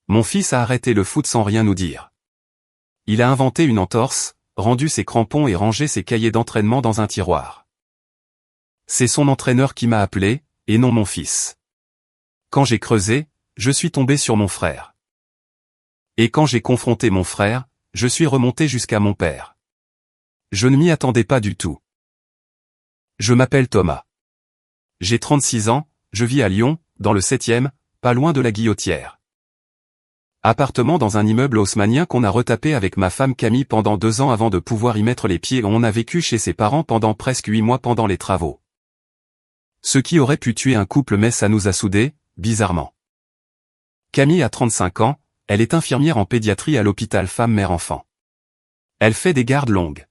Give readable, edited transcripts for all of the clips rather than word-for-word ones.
Mon fils a arrêté le foot sans rien nous dire. Il a inventé une entorse, rendu ses crampons et rangé ses cahiers d'entraînement dans un tiroir. C'est son entraîneur qui m'a appelé, et non mon fils. Quand j'ai creusé, je suis tombé sur mon frère. Et quand j'ai confronté mon frère, je suis remonté jusqu'à mon père. Je ne m'y attendais pas du tout. Je m'appelle Thomas. J'ai 36 ans, je vis à Lyon, dans le 7e, pas loin de la Guillotière. Appartement dans un immeuble haussmannien qu'on a retapé avec ma femme Camille pendant 2 ans avant de pouvoir y mettre les pieds. On a vécu chez ses parents pendant presque 8 mois pendant les travaux. Ce qui aurait pu tuer un couple mais ça nous a soudés, bizarrement. Camille a 35 ans, elle est infirmière en pédiatrie à l'hôpital femme-mère-enfant. Elle fait des gardes longues.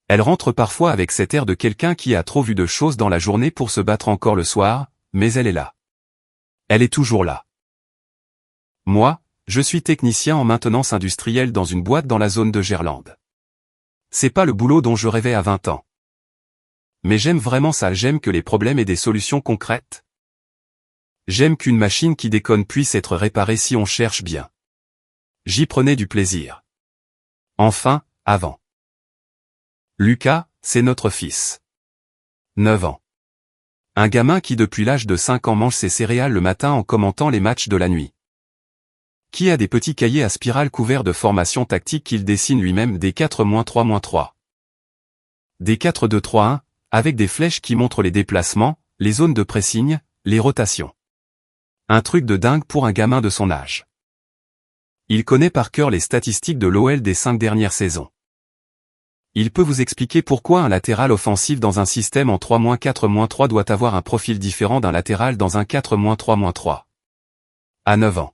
Elle rentre parfois avec cet air de quelqu'un qui a trop vu de choses dans la journée pour se battre encore le soir, mais elle est là. Elle est toujours là. Moi, je suis technicien en maintenance industrielle dans une boîte dans la zone de Gerland. C'est pas le boulot dont je rêvais à 20 ans. Mais j'aime vraiment ça, j'aime que les problèmes aient des solutions concrètes. J'aime qu'une machine qui déconne puisse être réparée si on cherche bien. J'y prenais du plaisir. Enfin, avant. Lucas, c'est notre fils. 9 ans. Un gamin qui depuis l'âge de 5 ans mange ses céréales le matin en commentant les matchs de la nuit. Qui a des petits cahiers à spirale couverts de formations tactiques qu'il dessine lui-même des 4-3-3. Des 4-2-3-1, avec des flèches qui montrent les déplacements, les zones de pressing, les rotations. Un truc de dingue pour un gamin de son âge. Il connaît par cœur les statistiques de l'OL des 5 dernières saisons. Il peut vous expliquer pourquoi un latéral offensif dans un système en 3-4-3 doit avoir un profil différent d'un latéral dans un 4-3-3. À 9 ans.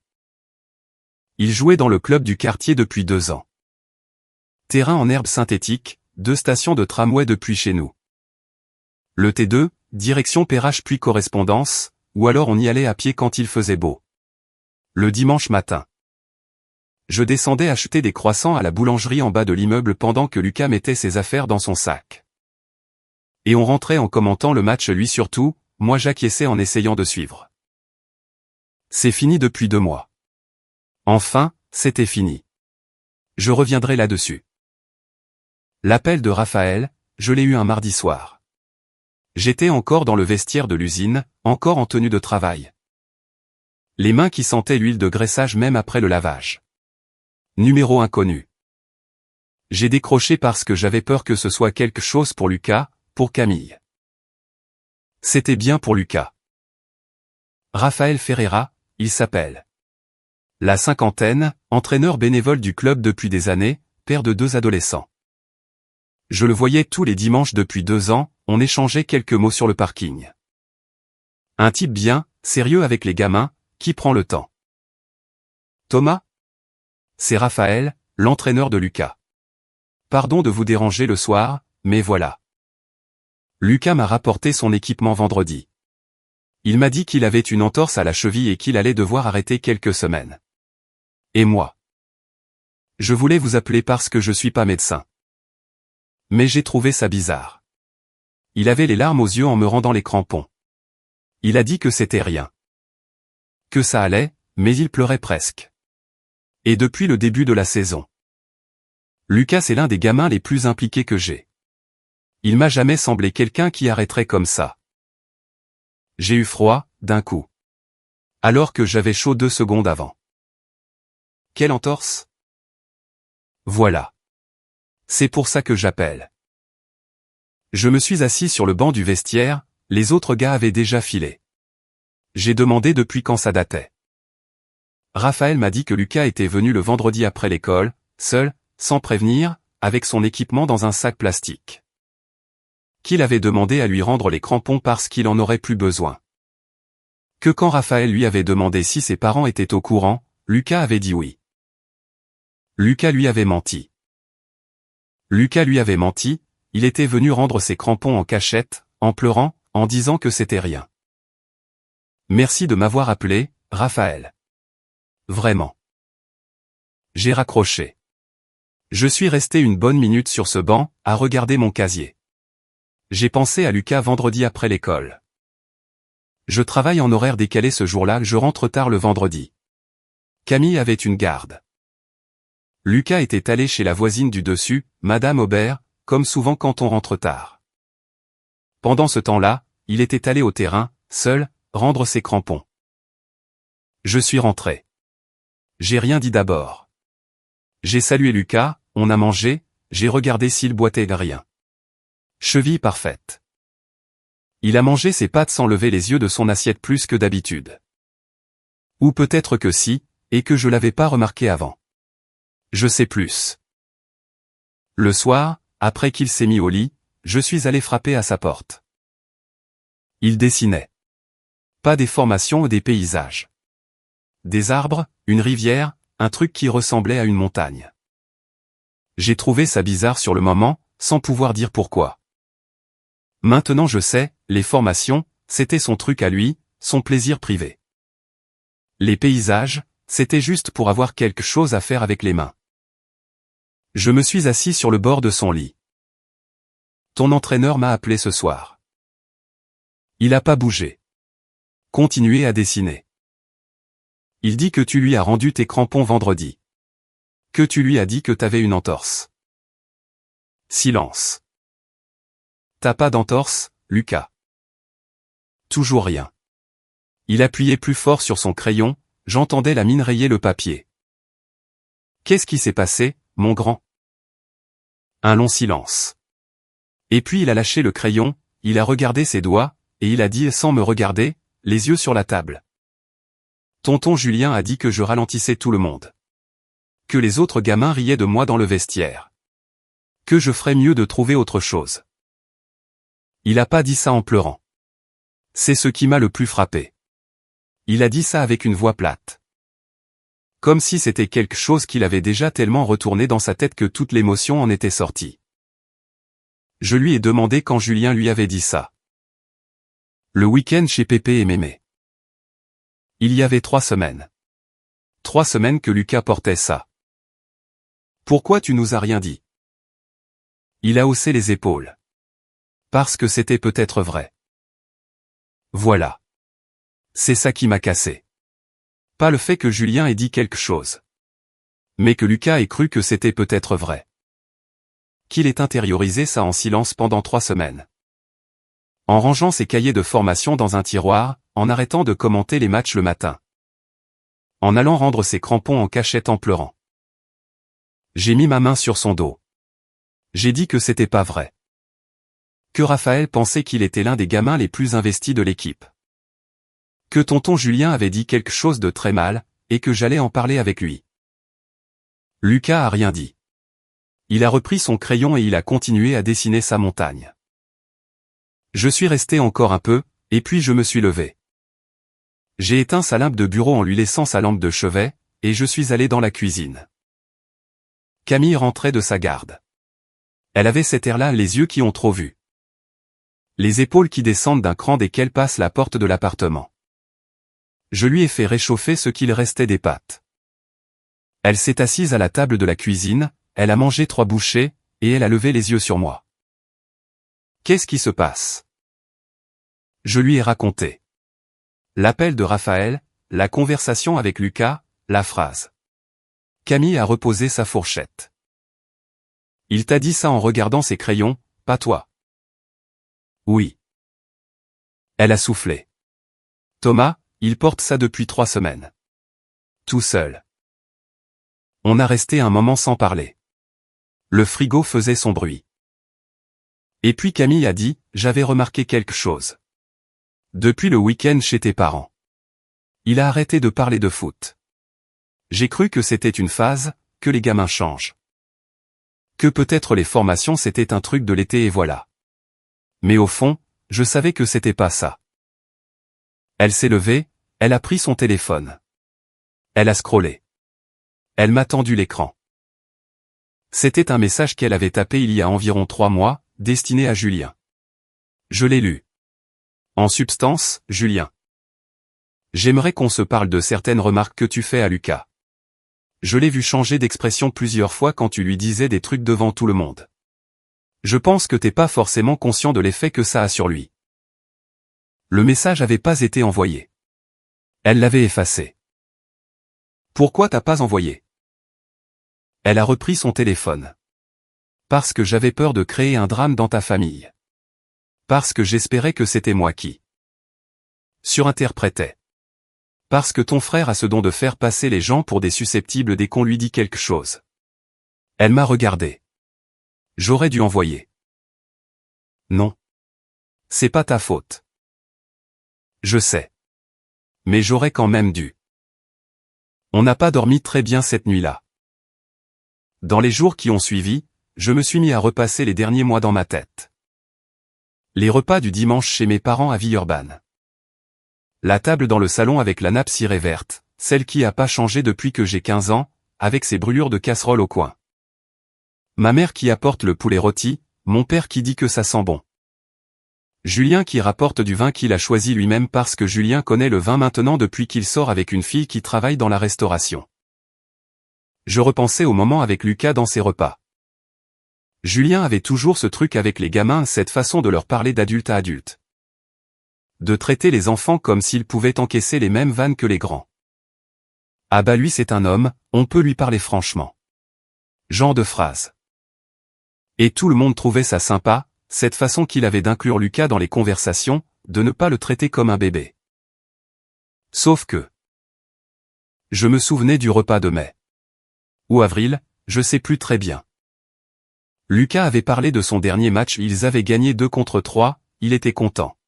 Il jouait dans le club du quartier depuis 2 ans. Terrain en herbe synthétique, 2 stations de tramway depuis chez nous. Le T2, direction Perrache puis correspondance, ou alors on y allait à pied quand il faisait beau. Le dimanche matin. Je descendais acheter des croissants à la boulangerie en bas de l'immeuble pendant que Lucas mettait ses affaires dans son sac. Et on rentrait en commentant le match lui surtout, moi j'acquiesçais en essayant de suivre. C'est fini depuis 2 mois. Enfin, c'était fini. Je reviendrai là-dessus. L'appel de Raphaël, je l'ai eu un mardi soir. J'étais encore dans le vestiaire de l'usine, encore en tenue de travail. Les mains qui sentaient l'huile de graissage même après le lavage. Numéro inconnu. J'ai décroché parce que j'avais peur que ce soit quelque chose pour Lucas, pour Camille. C'était bien pour Lucas. Raphaël Ferreira, il s'appelle. La cinquantaine, entraîneur bénévole du club depuis des années, père de 2 adolescents. Je le voyais tous les dimanches depuis 2 ans, on échangeait quelques mots sur le parking. Un type bien, sérieux avec les gamins, qui prend le temps. Thomas ? C'est Raphaël, l'entraîneur de Lucas. Pardon de vous déranger le soir, mais voilà. Lucas m'a rapporté son équipement vendredi. Il m'a dit qu'il avait une entorse à la cheville et qu'il allait devoir arrêter quelques semaines. Et moi ? Je voulais vous appeler parce que je suis pas médecin. Mais j'ai trouvé ça bizarre. Il avait les larmes aux yeux en me rendant les crampons. Il a dit que c'était rien. Que ça allait, mais il pleurait presque. Et depuis le début de la saison. Lucas est l'un des gamins les plus impliqués que j'ai. Il m'a jamais semblé quelqu'un qui arrêterait comme ça. J'ai eu froid, d'un coup. Alors que j'avais chaud 2 secondes avant. Quelle entorse ? Voilà. C'est pour ça que j'appelle. Je me suis assis sur le banc du vestiaire, les autres gars avaient déjà filé. J'ai demandé depuis quand ça datait. Raphaël m'a dit que Lucas était venu le vendredi après l'école, seul, sans prévenir, avec son équipement dans un sac plastique. Qu'il avait demandé à lui rendre les crampons parce qu'il en aurait plus besoin. Que quand Raphaël lui avait demandé si ses parents étaient au courant, Lucas avait dit oui. Lucas lui avait menti. Lucas lui avait menti, il était venu rendre ses crampons en cachette, en pleurant, en disant que c'était rien. Merci de m'avoir appelé, Raphaël. Vraiment. J'ai raccroché. Je suis resté une bonne minute sur ce banc, à regarder mon casier. J'ai pensé à Lucas vendredi après l'école. Je travaille en horaire décalé ce jour-là, je rentre tard le vendredi. Camille avait une garde. Lucas était allé chez la voisine du dessus, Madame Aubert, comme souvent quand on rentre tard. Pendant ce temps-là, il était allé au terrain, seul, rendre ses crampons. Je suis rentré. J'ai rien dit d'abord. J'ai salué Lucas, on a mangé, j'ai regardé s'il boitait de rien. Cheville parfaite. Il a mangé ses pâtes sans lever les yeux de son assiette plus que d'habitude. Ou peut-être que si, et que je l'avais pas remarqué avant. Je sais plus. Le soir, après qu'il s'est mis au lit, je suis allé frapper à sa porte. Il dessinait. Pas des formations ou des paysages. Des arbres, une rivière, un truc qui ressemblait à une montagne. J'ai trouvé ça bizarre sur le moment, sans pouvoir dire pourquoi. Maintenant je sais, les formations, c'était son truc à lui, son plaisir privé. Les paysages, c'était juste pour avoir quelque chose à faire avec les mains. Je me suis assis sur le bord de son lit. Ton entraîneur m'a appelé ce soir. Il a pas bougé. Continuez à dessiner. Il dit que tu lui as rendu tes crampons vendredi. Que tu lui as dit que t'avais une entorse. Silence. T'as pas d'entorse, Lucas? Toujours rien. Il appuyait plus fort sur son crayon, j'entendais la mine rayer le papier. Qu'est-ce qui s'est passé, mon grand? Un long silence. Et puis il a lâché le crayon, il a regardé ses doigts, et il a dit sans me regarder, les yeux sur la table. Tonton Julien a dit que je ralentissais tout le monde. Que les autres gamins riaient de moi dans le vestiaire. Que je ferais mieux de trouver autre chose. Il a pas dit ça en pleurant. C'est ce qui m'a le plus frappé. Il a dit ça avec une voix plate. Comme si c'était quelque chose qu'il avait déjà tellement retourné dans sa tête que toute l'émotion en était sortie. Je lui ai demandé quand Julien lui avait dit ça. Le week-end chez Pépé et Mémé. Il y avait 3 semaines. 3 semaines que Lucas portait ça. Pourquoi tu nous as rien dit? Il a haussé les épaules. Parce que c'était peut-être vrai. Voilà. C'est ça qui m'a cassé. Pas le fait que Julien ait dit quelque chose. Mais que Lucas ait cru que c'était peut-être vrai. Qu'il ait intériorisé ça en silence pendant 3 semaines. En rangeant ses cahiers de formation dans un tiroir, en arrêtant de commenter les matchs le matin. En allant rendre ses crampons en cachette en pleurant. J'ai mis ma main sur son dos. J'ai dit que c'était pas vrai. Que Raphaël pensait qu'il était l'un des gamins les plus investis de l'équipe. Que tonton Julien avait dit quelque chose de très mal, et que j'allais en parler avec lui. Lucas a rien dit. Il a repris son crayon et il a continué à dessiner sa montagne. Je suis resté encore un peu, et puis je me suis levé. J'ai éteint sa lampe de bureau en lui laissant sa lampe de chevet, et je suis allé dans la cuisine. Camille rentrait de sa garde. Elle avait cet air-là, les yeux qui ont trop vu. Les épaules qui descendent d'un cran dès qu'elle passe la porte de l'appartement. Je lui ai fait réchauffer ce qu'il restait des pâtes. Elle s'est assise à la table de la cuisine, elle a mangé 3 bouchées, et elle a levé les yeux sur moi. Qu'est-ce qui se passe? Je lui ai raconté. L'appel de Raphaël, la conversation avec Lucas, la phrase. Camille a reposé sa fourchette. Il t'a dit ça en regardant ses crayons, pas toi. Oui. Elle a soufflé. Thomas, il porte ça depuis 3 semaines. Tout seul. On a resté un moment sans parler. Le frigo faisait son bruit. Et puis Camille a dit, j'avais remarqué quelque chose. Depuis le week-end chez tes parents. Il a arrêté de parler de foot. J'ai cru que c'était une phase, que les gamins changent. Que peut-être les formations c'était un truc de l'été et voilà. Mais au fond, je savais que c'était pas ça. Elle s'est levée, elle a pris son téléphone. Elle a scrollé. Elle m'a tendu l'écran. C'était un message qu'elle avait tapé il y a environ 3 mois, destiné à Julien. Je l'ai lu. En substance, Julien. J'aimerais qu'on se parle de certaines remarques que tu fais à Lucas. Je l'ai vu changer d'expression plusieurs fois quand tu lui disais des trucs devant tout le monde. Je pense que t'es pas forcément conscient de l'effet que ça a sur lui. Le message avait pas été envoyé. Elle l'avait effacé. Pourquoi t'as pas envoyé? Elle a repris son téléphone. Parce que j'avais peur de créer un drame dans ta famille. Parce que j'espérais que c'était moi qui surinterprétais. Parce que ton frère a ce don de faire passer les gens pour des susceptibles dès qu'on lui dit quelque chose. Elle m'a regardé. J'aurais dû envoyer. Non. C'est pas ta faute. Je sais. Mais j'aurais quand même dû. On n'a pas dormi très bien cette nuit-là. Dans les jours qui ont suivi, je me suis mis à repasser les derniers mois dans ma tête. Les repas du dimanche chez mes parents à Villeurbanne. La table dans le salon avec la nappe cirée verte, celle qui a pas changé depuis que j'ai 15 ans, avec ses brûlures de casserole au coin. Ma mère qui apporte le poulet rôti, mon père qui dit que ça sent bon. Julien qui rapporte du vin qu'il a choisi lui-même parce que Julien connaît le vin maintenant depuis qu'il sort avec une fille qui travaille dans la restauration. Je repensais au moment avec Lucas dans ses repas. Julien avait toujours ce truc avec les gamins, cette façon de leur parler d'adulte à adulte. De traiter les enfants comme s'ils pouvaient encaisser les mêmes vannes que les grands. Ah bah lui c'est un homme, on peut lui parler franchement. Genre de phrase. Et tout le monde trouvait ça sympa, cette façon qu'il avait d'inclure Lucas dans les conversations, de ne pas le traiter comme un bébé. Sauf que je me souvenais du repas de mai. Ou avril, je sais plus très bien. Lucas avait parlé de son dernier match, ils avaient gagné 2-3, il était content.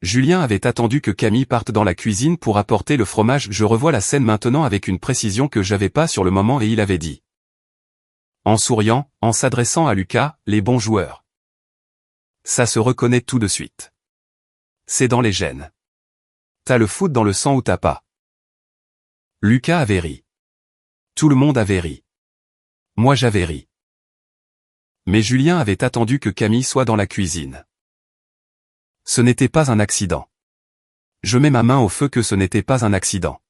Julien avait attendu que Camille parte dans la cuisine pour apporter le fromage. Je revois la scène maintenant avec une précision que j'avais pas sur le moment et il avait dit. En souriant, en s'adressant à Lucas, les bons joueurs. Ça se reconnaît tout de suite. C'est dans les gènes. T'as le foot dans le sang ou t'as pas. Lucas avait ri. Tout le monde avait ri. Moi j'avais ri. Mais Julien avait attendu que Camille soit dans la cuisine. Ce n'était pas un accident. Je mets ma main au feu que ce n'était pas un accident.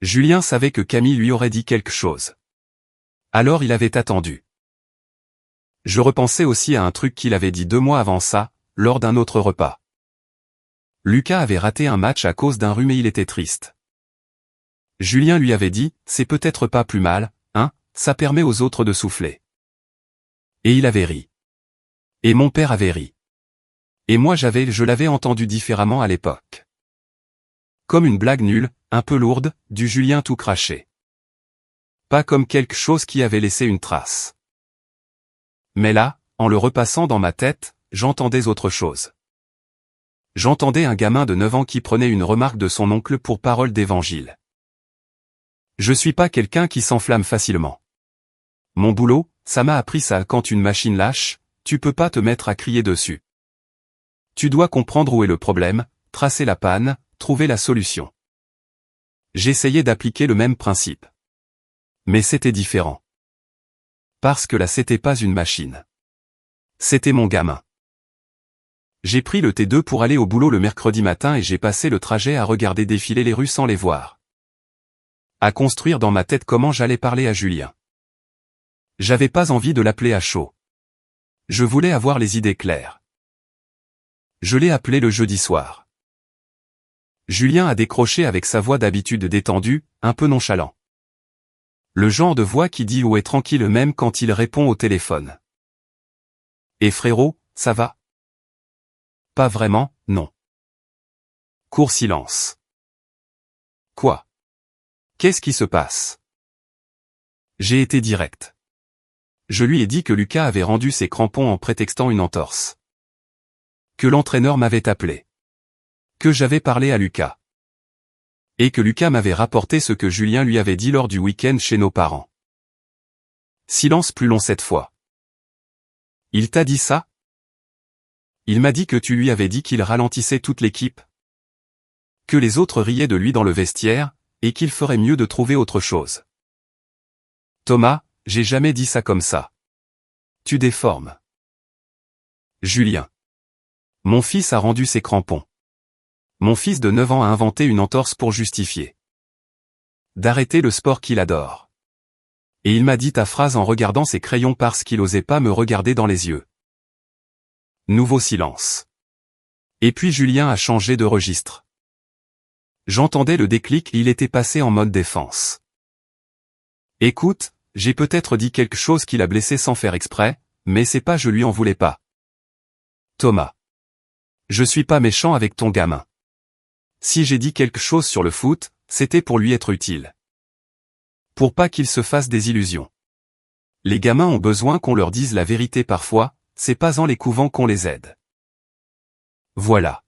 Julien savait que Camille lui aurait dit quelque chose. Alors il avait attendu. Je repensais aussi à un truc qu'il avait dit 2 mois avant ça, lors d'un autre repas. Lucas avait raté un match à cause d'un rhume et il était triste. Julien lui avait dit, c'est peut-être pas plus mal, hein, ça permet aux autres de souffler. Et il avait ri. Et mon père avait ri. Et moi je l'avais entendu différemment à l'époque. Comme une blague nulle, un peu lourde, du Julien tout craché. Pas comme quelque chose qui avait laissé une trace. Mais là, en le repassant dans ma tête, j'entendais autre chose. J'entendais un gamin de 9 ans qui prenait une remarque de son oncle pour parole d'évangile. Je suis pas quelqu'un qui s'enflamme facilement. Mon boulot, ça m'a appris ça, quand une machine lâche, tu peux pas te mettre à crier dessus. Tu dois comprendre où est le problème, tracer la panne, trouver la solution. J'essayais d'appliquer le même principe. Mais c'était différent. Parce que là c'était pas une machine. C'était mon gamin. J'ai pris le T2 pour aller au boulot le mercredi matin et j'ai passé le trajet à regarder défiler les rues sans les voir. À construire dans ma tête comment j'allais parler à Julien. J'avais pas envie de l'appeler à chaud. Je voulais avoir les idées claires. Je l'ai appelé le jeudi soir. Julien a décroché avec sa voix d'habitude détendue, un peu nonchalant. Le genre de voix qui dit où est tranquille même quand il répond au téléphone. Et frérot, ça va? Pas vraiment, non. Court silence. Quoi? Qu'est-ce qui se passe? J'ai été direct. Je lui ai dit que Lucas avait rendu ses crampons en prétextant une entorse. Que l'entraîneur m'avait appelé. Que j'avais parlé à Lucas. Et que Lucas m'avait rapporté ce que Julien lui avait dit lors du week-end chez nos parents. Silence plus long cette fois. Il t'a dit ça? Il m'a dit que tu lui avais dit qu'il ralentissait toute l'équipe. Que les autres riaient de lui dans le vestiaire, et qu'il ferait mieux de trouver autre chose. Thomas, j'ai jamais dit ça comme ça. Tu déformes. Julien. Mon fils a rendu ses crampons. Mon fils de 9 ans a inventé une entorse pour justifier d'arrêter le sport qu'il adore. Et il m'a dit ta phrase en regardant ses crayons parce qu'il osait pas me regarder dans les yeux. Nouveau silence. Et puis Julien a changé de registre. J'entendais le déclic et il était passé en mode défense. Écoute, j'ai peut-être dit quelque chose qui l'a blessé sans faire exprès, mais c'est pas je lui en voulais pas. Thomas. Je suis pas méchant avec ton gamin. Si j'ai dit quelque chose sur le foot, c'était pour lui être utile. Pour pas qu'il se fasse des illusions. Les gamins ont besoin qu'on leur dise la vérité parfois, c'est pas en les couvant qu'on les aide. Voilà.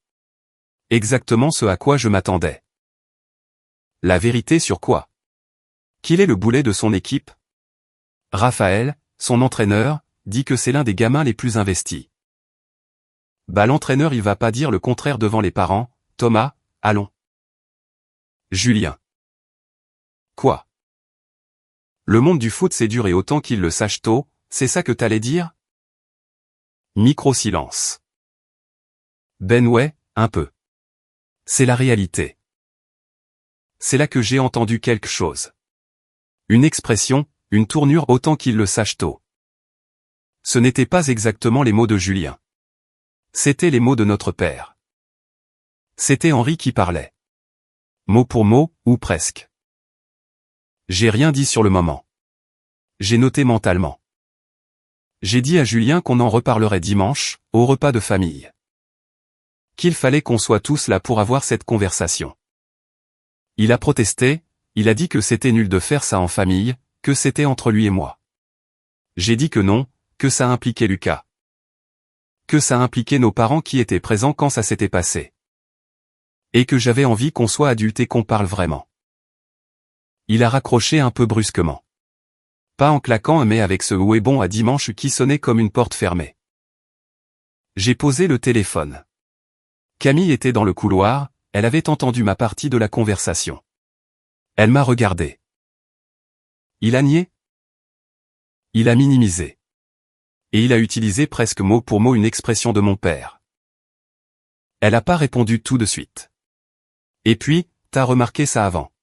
Exactement ce à quoi je m'attendais. La vérité sur quoi? Qu'il est le boulet de son équipe? Raphaël, son entraîneur, dit que c'est l'un des gamins les plus investis. Bah l'entraîneur il va pas dire le contraire devant les parents, Thomas, allons. Julien. Quoi? Le monde du foot c'est dur et autant qu'il le sache tôt, c'est ça que t'allais dire? Micro-silence. Ben ouais, un peu. C'est la réalité. C'est là que j'ai entendu quelque chose. Une expression, une tournure autant qu'il le sache tôt. Ce n'étaient pas exactement les mots de Julien. C'étaient les mots de notre père. C'était Henri qui parlait. Mot pour mot, ou presque. J'ai rien dit sur le moment. J'ai noté mentalement. J'ai dit à Julien qu'on en reparlerait dimanche, au repas de famille. Qu'il fallait qu'on soit tous là pour avoir cette conversation. Il a protesté, il a dit que c'était nul de faire ça en famille, que c'était entre lui et moi. J'ai dit que non, que ça impliquait Lucas. Que ça impliquait nos parents qui étaient présents quand ça s'était passé. Et que j'avais envie qu'on soit adulte et qu'on parle vraiment. Il a raccroché un peu brusquement. Pas en claquant mais avec ce où est bon à dimanche qui sonnait comme une porte fermée. J'ai posé le téléphone. Camille était dans le couloir, elle avait entendu ma partie de la conversation. Elle m'a regardé. Il a nié? Il a minimisé. Et il a utilisé presque mot pour mot une expression de mon père. Elle a pas répondu tout de suite. Et puis, t'as remarqué ça avant?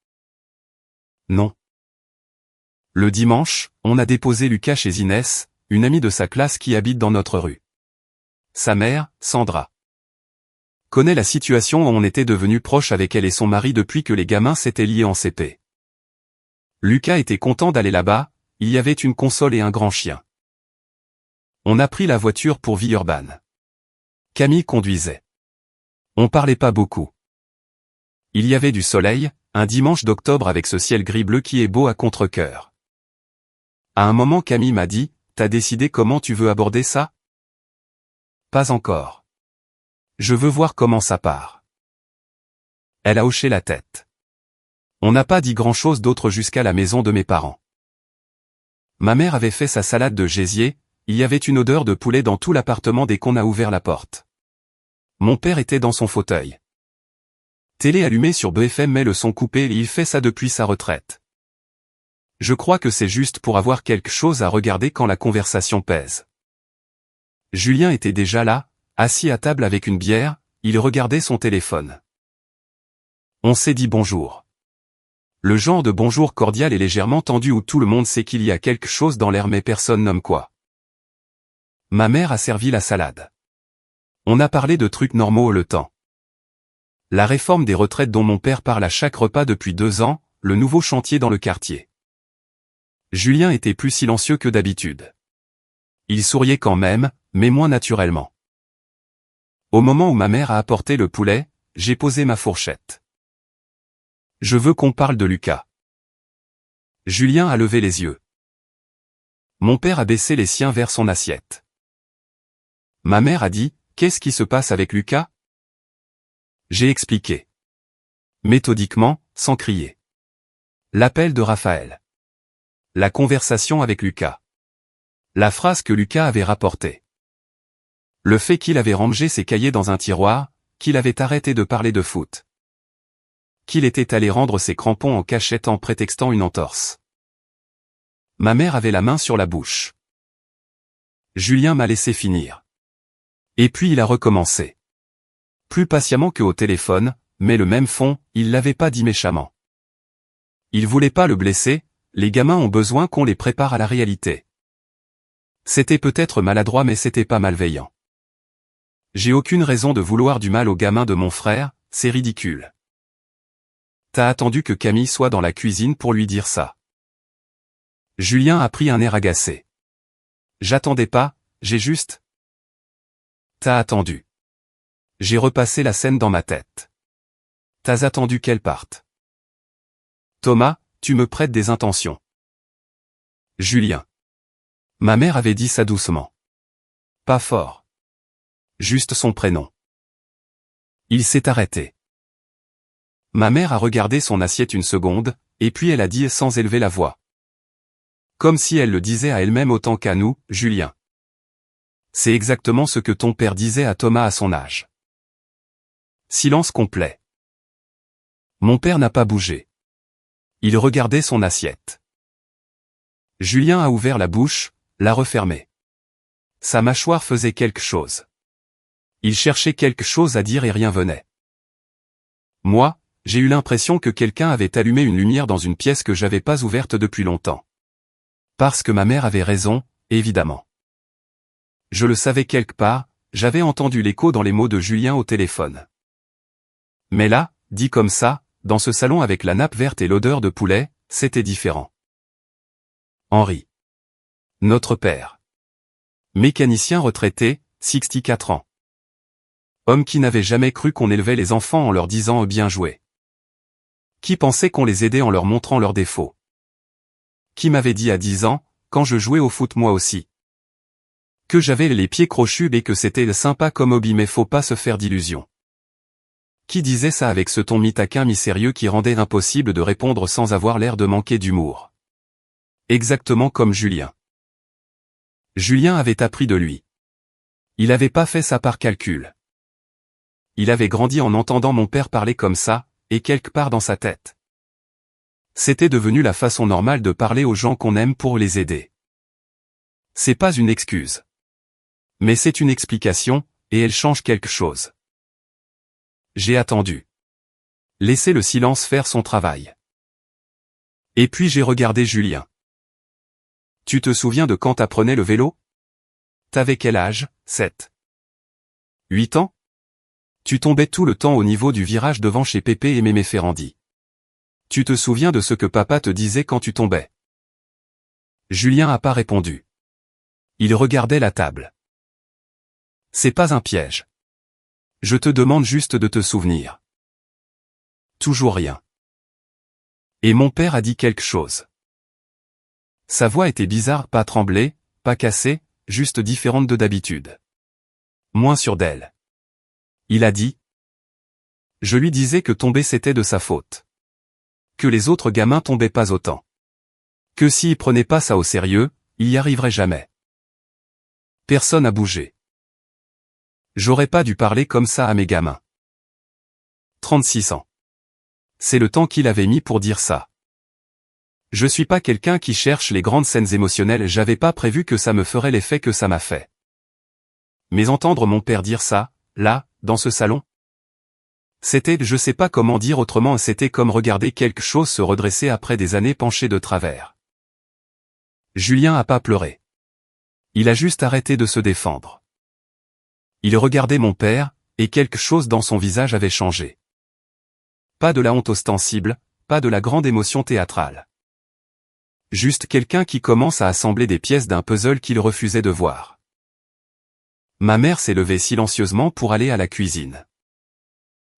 Non. Le dimanche, on a déposé Lucas chez Inès, une amie de sa classe qui habite dans notre rue. Sa mère, Sandra, connaît la situation où on était devenu proche avec elle et son mari depuis que les gamins s'étaient liés en CP. Lucas était content d'aller là-bas, il y avait une console et un grand chien. On a pris la voiture pour Villeurbanne. Camille conduisait. On parlait pas beaucoup. Il y avait du soleil, un dimanche d'octobre avec ce ciel gris-bleu qui est beau à contre-cœur. À un moment Camille m'a dit, t'as décidé comment tu veux aborder ça? Pas encore. Je veux voir comment ça part. Elle a hoché la tête. On n'a pas dit grand-chose d'autre jusqu'à la maison de mes parents. Ma mère avait fait sa salade de gésier, il y avait une odeur de poulet dans tout l'appartement dès qu'on a ouvert la porte. Mon père était dans son fauteuil. Télé allumée sur BFM mais le son coupé et il fait ça depuis sa retraite. Je crois que c'est juste pour avoir quelque chose à regarder quand la conversation pèse. Julien était déjà là, assis à table avec une bière, il regardait son téléphone. On s'est dit bonjour. Le genre de bonjour cordial et légèrement tendu où tout le monde sait qu'il y a quelque chose dans l'air mais personne nomme quoi. Ma mère a servi la salade. On a parlé de trucs normaux le temps. La réforme des retraites dont mon père parle à chaque repas depuis 2 ans, le nouveau chantier dans le quartier. Julien était plus silencieux que d'habitude. Il souriait quand même, mais moins naturellement. Au moment où ma mère a apporté le poulet, j'ai posé ma fourchette. Je veux qu'on parle de Lucas. Julien a levé les yeux. Mon père a baissé les siens vers son assiette. Ma mère a dit, qu'est-ce qui se passe avec Lucas? J'ai expliqué. Méthodiquement, sans crier. L'appel de Raphaël. La conversation avec Lucas. La phrase que Lucas avait rapportée. Le fait qu'il avait rangé ses cahiers dans un tiroir, qu'il avait arrêté de parler de foot. Qu'il était allé rendre ses crampons en cachette en prétextant une entorse. Ma mère avait la main sur la bouche. Julien m'a laissé finir. Et puis il a recommencé. Plus patiemment que au téléphone, mais le même fond, il l'avait pas dit méchamment. Il voulait pas le blesser, les gamins ont besoin qu'on les prépare à la réalité. C'était peut-être maladroit mais c'était pas malveillant. J'ai aucune raison de vouloir du mal aux gamins de mon frère, c'est ridicule. T'as attendu que Camille soit dans la cuisine pour lui dire ça. Julien a pris un air agacé. J'attendais pas, j'ai juste... T'as attendu. J'ai repassé la scène dans ma tête. T'as attendu qu'elle parte. Thomas, tu me prêtes des intentions. Julien. Ma mère avait dit ça doucement. Pas fort. Juste son prénom. Il s'est arrêté. Ma mère a regardé son assiette une seconde, et puis elle a dit sans élever la voix. Comme si elle le disait à elle-même autant qu'à nous, Julien. C'est exactement ce que ton père disait à Thomas à son âge. Silence complet. Mon père n'a pas bougé. Il regardait son assiette. Julien a ouvert la bouche, l'a refermée. Sa mâchoire faisait quelque chose. Il cherchait quelque chose à dire et rien venait. Moi, j'ai eu l'impression que quelqu'un avait allumé une lumière dans une pièce que j'avais pas ouverte depuis longtemps. Parce que ma mère avait raison, évidemment. Je le savais quelque part, j'avais entendu l'écho dans les mots de Julien au téléphone. Mais là, dit comme ça, dans ce salon avec la nappe verte et l'odeur de poulet, c'était différent. Henri. Notre père. Mécanicien retraité, 64 ans. Homme qui n'avait jamais cru qu'on élevait les enfants en leur disant « bien joué ». Qui pensait qu'on les aidait en leur montrant leurs défauts. Qui m'avait dit à 10 ans, quand je jouais au foot moi aussi. Que j'avais les pieds crochus et que c'était sympa comme hobby mais faut pas se faire d'illusions. Qui disait ça avec ce ton mi-taquin mi-sérieux qui rendait impossible de répondre sans avoir l'air de manquer d'humour. Exactement comme Julien. Julien avait appris de lui. Il avait pas fait ça par calcul. Il avait grandi en entendant mon père parler comme ça, et quelque part dans sa tête. C'était devenu la façon normale de parler aux gens qu'on aime pour les aider. C'est pas une excuse. Mais c'est une explication, et elle change quelque chose. J'ai attendu. Laissez le silence faire son travail. Et puis j'ai regardé Julien. Tu te souviens de quand t'apprenais le vélo? T'avais quel âge? 7. 8 ans? Tu tombais tout le temps au niveau du virage devant chez Pépé et Mémé Ferrandi. Tu te souviens de ce que papa te disait quand tu tombais? Julien n'a pas répondu. Il regardait la table. C'est pas un piège. Je te demande juste de te souvenir. Toujours rien. Et mon père a dit quelque chose. Sa voix était bizarre, pas tremblée, pas cassée, juste différente de d'habitude. Moins sûre d'elle. Il a dit. Je lui disais que tomber c'était de sa faute. Que les autres gamins tombaient pas autant. Que s'ils prenaient pas ça au sérieux, il y arriverait jamais. Personne n'a bougé. J'aurais pas dû parler comme ça à mes gamins. 36 ans. C'est le temps qu'il avait mis pour dire ça. Je suis pas quelqu'un qui cherche les grandes scènes émotionnelles, j'avais pas prévu que ça me ferait l'effet que ça m'a fait. Mais entendre mon père dire ça, là, dans ce salon, c'était, je sais pas comment dire autrement, c'était comme regarder quelque chose se redresser après des années penché de travers. Julien a pas pleuré. Il a juste arrêté de se défendre. Il regardait mon père, et quelque chose dans son visage avait changé. Pas de la honte ostensible, pas de la grande émotion théâtrale. Juste quelqu'un qui commence à assembler des pièces d'un puzzle qu'il refusait de voir. Ma mère s'est levée silencieusement pour aller à la cuisine.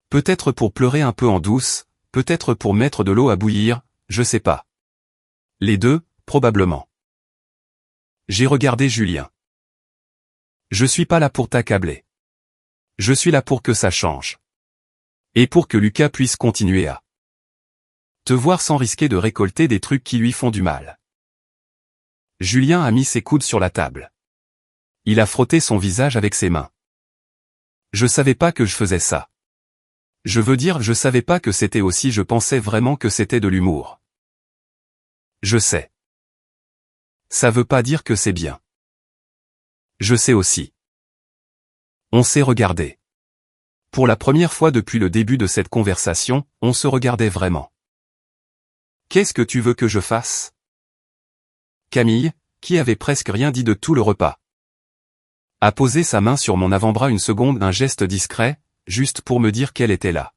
Peut-être pour pleurer un peu en douce, peut-être pour mettre de l'eau à bouillir, je sais pas. Les deux, probablement. J'ai regardé Julien. Je suis pas là pour t'accabler. Je suis là pour que ça change. Et pour que Lucas puisse continuer à te voir sans risquer de récolter des trucs qui lui font du mal. Julien a mis ses coudes sur la table. Il a frotté son visage avec ses mains. Je savais pas que je faisais ça. Je veux dire, je savais pas que c'était aussi, je pensais vraiment que c'était de l'humour. Je sais. Ça veut pas dire que c'est bien. Je sais aussi. On s'est regardé. Pour la première fois depuis le début de cette conversation, on se regardait vraiment. Qu'est-ce que tu veux que je fasse? Camille, qui avait presque rien dit de tout le repas, a posé sa main sur mon avant-bras une seconde, un geste discret, juste pour me dire qu'elle était là.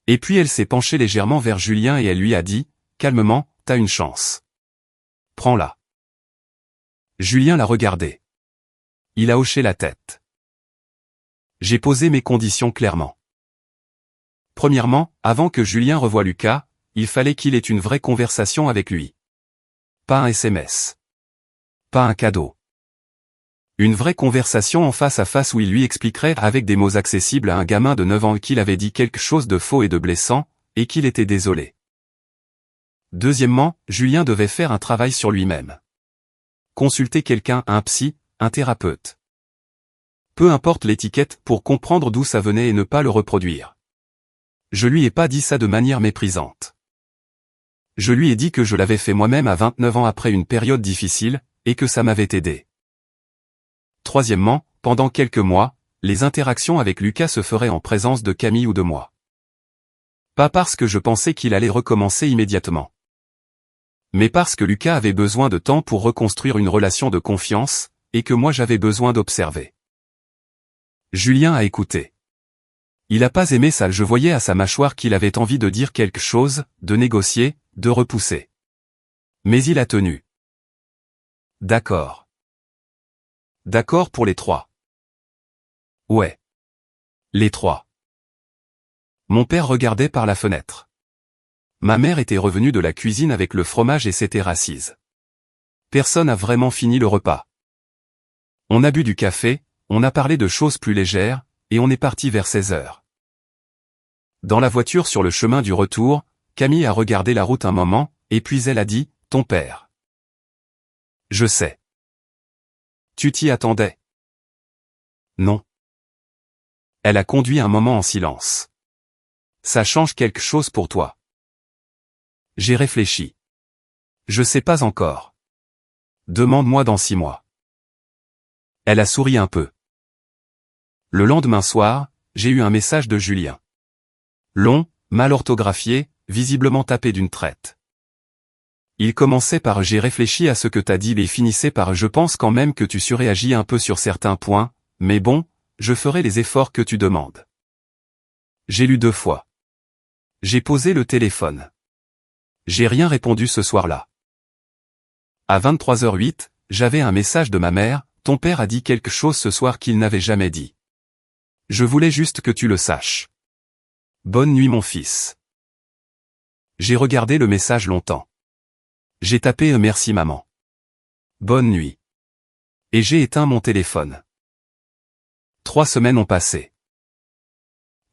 Et puis elle s'est penchée légèrement vers Julien et elle lui a dit, calmement, t'as une chance. Prends-la. Julien l'a regardé. Il a hoché la tête. J'ai posé mes conditions clairement. Premièrement, avant que Julien revoie Lucas, il fallait qu'il ait une vraie conversation avec lui. Pas un SMS. Pas un cadeau. Une vraie conversation en face à face où il lui expliquerait avec des mots accessibles à un gamin de 9 ans qu'il avait dit quelque chose de faux et de blessant, et qu'il était désolé. Deuxièmement, Julien devait faire un travail sur lui-même. Consulter quelqu'un, un psy, un thérapeute. Peu importe l'étiquette, pour comprendre d'où ça venait et ne pas le reproduire. Je lui ai pas dit ça de manière méprisante. Je lui ai dit que je l'avais fait moi-même à 29 ans après une période difficile, et que ça m'avait aidé. Troisièmement, pendant quelques mois, les interactions avec Lucas se feraient en présence de Camille ou de moi. Pas parce que je pensais qu'il allait recommencer immédiatement. Mais parce que Lucas avait besoin de temps pour reconstruire une relation de confiance, et que moi j'avais besoin d'observer. Julien a écouté. Il a pas aimé ça, je voyais à sa mâchoire qu'il avait envie de dire quelque chose, de négocier, de repousser. Mais il a tenu. D'accord. D'accord pour les trois. Ouais. Les trois. Mon père regardait par la fenêtre. Ma mère était revenue de la cuisine avec le fromage et s'était assise. Personne n'a vraiment fini le repas. On a bu du café, on a parlé de choses plus légères, et on est parti vers 16 heures. Dans la voiture sur le chemin du retour, Camille a regardé la route un moment, et puis elle a dit, « Ton père. » Je sais. Tu t'y attendais? Non. Elle a conduit un moment en silence. Ça change quelque chose pour toi? J'ai réfléchi. Je sais pas encore. Demande-moi dans 6 mois. Elle a souri un peu. Le lendemain soir, j'ai eu un message de Julien. Long, mal orthographié, visiblement tapé d'une traite. Il commençait par « j'ai réfléchi à ce que t'as dit » et finissait par « je pense quand même que tu surréagis un peu sur certains points, mais bon, je ferai les efforts que tu demandes. » J'ai lu 2 fois. J'ai posé le téléphone. J'ai rien répondu ce soir-là. À 23h08, j'avais un message de ma mère, « Ton père a dit quelque chose ce soir qu'il n'avait jamais dit. Je voulais juste que tu le saches. Bonne nuit mon fils. » J'ai regardé le message longtemps. J'ai tapé « Merci maman. Bonne nuit. » Et j'ai éteint mon téléphone. 3 semaines ont passé.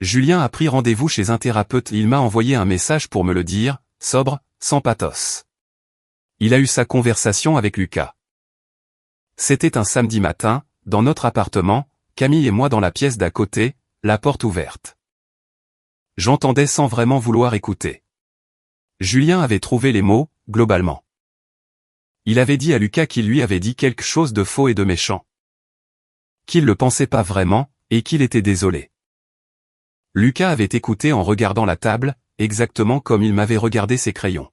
Julien a pris rendez-vous chez un thérapeute et il m'a envoyé un message pour me le dire, sobre, sans pathos. Il a eu sa conversation avec Lucas. C'était un samedi matin, dans notre appartement, Camille et moi dans la pièce d'à côté, la porte ouverte. J'entendais sans vraiment vouloir écouter. Julien avait trouvé les mots, globalement. Il avait dit à Lucas qu'il lui avait dit quelque chose de faux et de méchant. Qu'il le pensait pas vraiment, et qu'il était désolé. Lucas avait écouté en regardant la table, exactement comme il m'avait regardé ses crayons.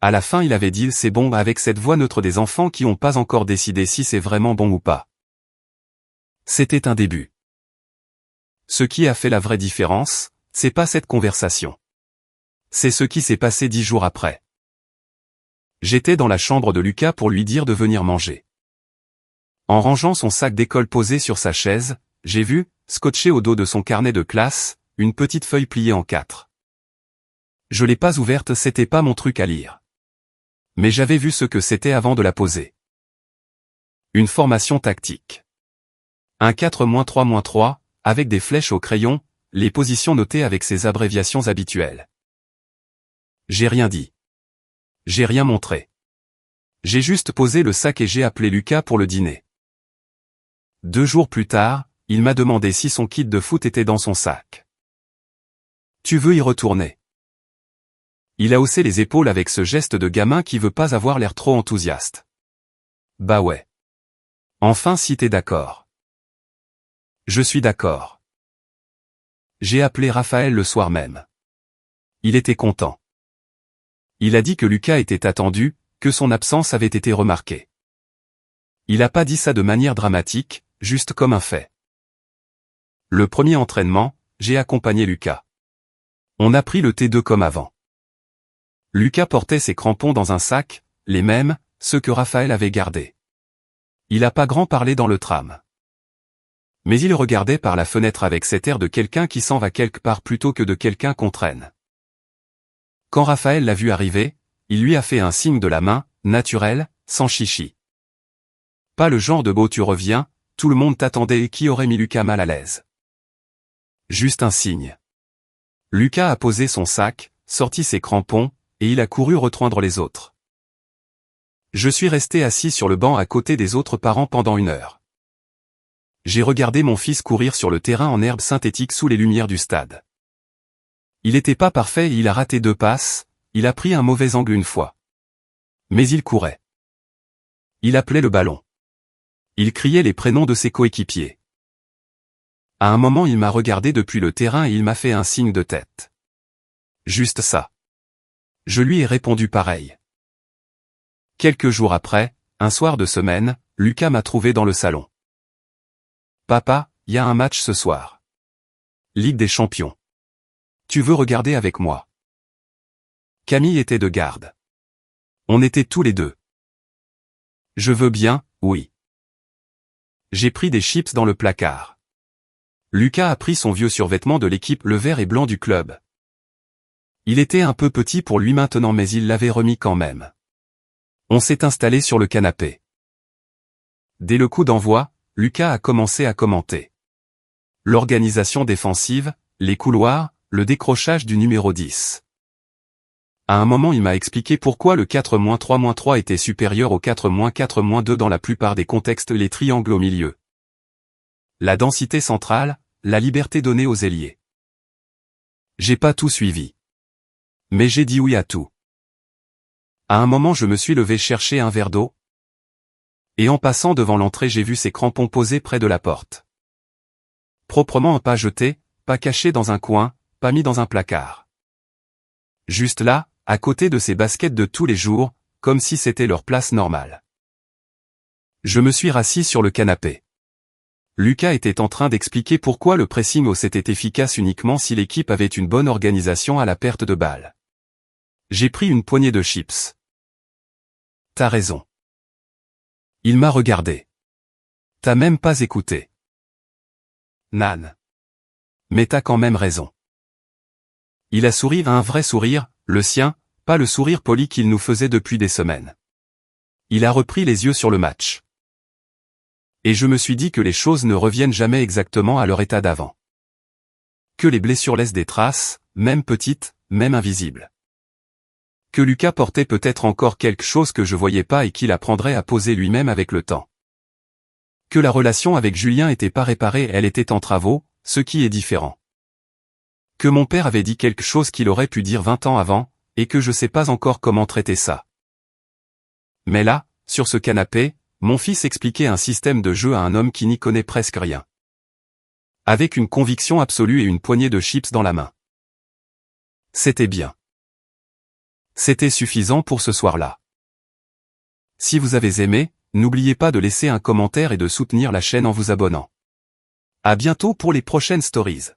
À la fin il avait dit « c'est bon » avec cette voix neutre des enfants qui n'ont pas encore décidé si c'est vraiment bon ou pas. C'était un début. Ce qui a fait la vraie différence, c'est pas cette conversation. C'est ce qui s'est passé 10 jours après. J'étais dans la chambre de Lucas pour lui dire de venir manger. En rangeant son sac d'école posé sur sa chaise, j'ai vu, scotché au dos de son carnet de classe, une petite feuille pliée en 4. Je l'ai pas ouverte, c'était pas mon truc à lire. Mais j'avais vu ce que c'était avant de la poser. Une formation tactique. Un 4-3-3, avec des flèches au crayon, les positions notées avec ses abréviations habituelles. J'ai rien dit. J'ai rien montré. J'ai juste posé le sac et j'ai appelé Lucas pour le dîner. 2 jours plus tard, il m'a demandé si son kit de foot était dans son sac. Tu veux y retourner? Il a haussé les épaules avec ce geste de gamin qui veut pas avoir l'air trop enthousiaste. Bah ouais. Enfin si t'es d'accord. Je suis d'accord. J'ai appelé Raphaël le soir même. Il était content. Il a dit que Lucas était attendu, que son absence avait été remarquée. Il a pas dit ça de manière dramatique, juste comme un fait. Le premier entraînement, j'ai accompagné Lucas. On a pris le T2 comme avant. Lucas portait ses crampons dans un sac, les mêmes, ceux que Raphaël avait gardés. Il a pas grand parlé dans le tram. Mais il regardait par la fenêtre avec cet air de quelqu'un qui s'en va quelque part plutôt que de quelqu'un qu'on traîne. Quand Raphaël l'a vu arriver, il lui a fait un signe de la main, naturel, sans chichi. Pas le genre de beau tu reviens, tout le monde t'attendait et qui aurait mis Lucas mal à l'aise. Juste un signe. Lucas a posé son sac, sorti ses crampons, et il a couru rejoindre les autres. Je suis resté assis sur le banc à côté des autres parents pendant 1 heure. J'ai regardé mon fils courir sur le terrain en herbe synthétique sous les lumières du stade. Il était pas parfait et il a raté 2 passes, il a pris un mauvais angle une fois. Mais il courait. Il appelait le ballon. Il criait les prénoms de ses coéquipiers. À un moment il m'a regardé depuis le terrain et il m'a fait un signe de tête. Juste ça. Je lui ai répondu pareil. Quelques jours après, un soir de semaine, Lucas m'a trouvé dans le salon. Papa, y a un match ce soir. Ligue des champions. Tu veux regarder avec moi? Camille était de garde. On était tous les deux. Je veux bien, oui. J'ai pris des chips dans le placard. Lucas a pris son vieux survêtement de l'équipe le vert et blanc du club. Il était un peu petit pour lui maintenant mais il l'avait remis quand même. On s'est installé sur le canapé. Dès le coup d'envoi, Lucas a commencé à commenter. L'organisation défensive, les couloirs, le décrochage du numéro 10. À un moment il m'a expliqué pourquoi le 4-3-3 était supérieur au 4-4-2 dans la plupart des contextes, les triangles au milieu. La densité centrale, la liberté donnée aux ailiers. J'ai pas tout suivi. Mais j'ai dit oui à tout. À un moment je me suis levé chercher un verre d'eau. Et en passant devant l'entrée j'ai vu ses crampons posés près de la porte. Proprement pas jetés, pas cachés dans un coin, pas mis dans un placard. Juste là, à côté de ses baskets de tous les jours, comme si c'était leur place normale. Je me suis rassis sur le canapé. Lucas était en train d'expliquer pourquoi le pressing haut était efficace uniquement si l'équipe avait une bonne organisation à la perte de balle. J'ai pris une poignée de chips. T'as raison. Il m'a regardé. T'as même pas écouté. Nan. Mais t'as quand même raison. Il a souri, un vrai sourire, le sien, pas le sourire poli qu'il nous faisait depuis des semaines. Il a repris les yeux sur le match. Et je me suis dit que les choses ne reviennent jamais exactement à leur état d'avant. Que les blessures laissent des traces, même petites, même invisibles. Que Lucas portait peut-être encore quelque chose que je voyais pas et qu'il apprendrait à poser lui-même avec le temps. Que la relation avec Julien était pas réparée, elle était en travaux, ce qui est différent. Que mon père avait dit quelque chose qu'il aurait pu dire 20 ans avant, et que je sais pas encore comment traiter ça. Mais là, sur ce canapé, mon fils expliquait un système de jeu à un homme qui n'y connaît presque rien. Avec une conviction absolue et une poignée de chips dans la main. C'était bien. C'était suffisant pour ce soir-là. Si vous avez aimé, n'oubliez pas de laisser un commentaire et de soutenir la chaîne en vous abonnant. À bientôt pour les prochaines stories.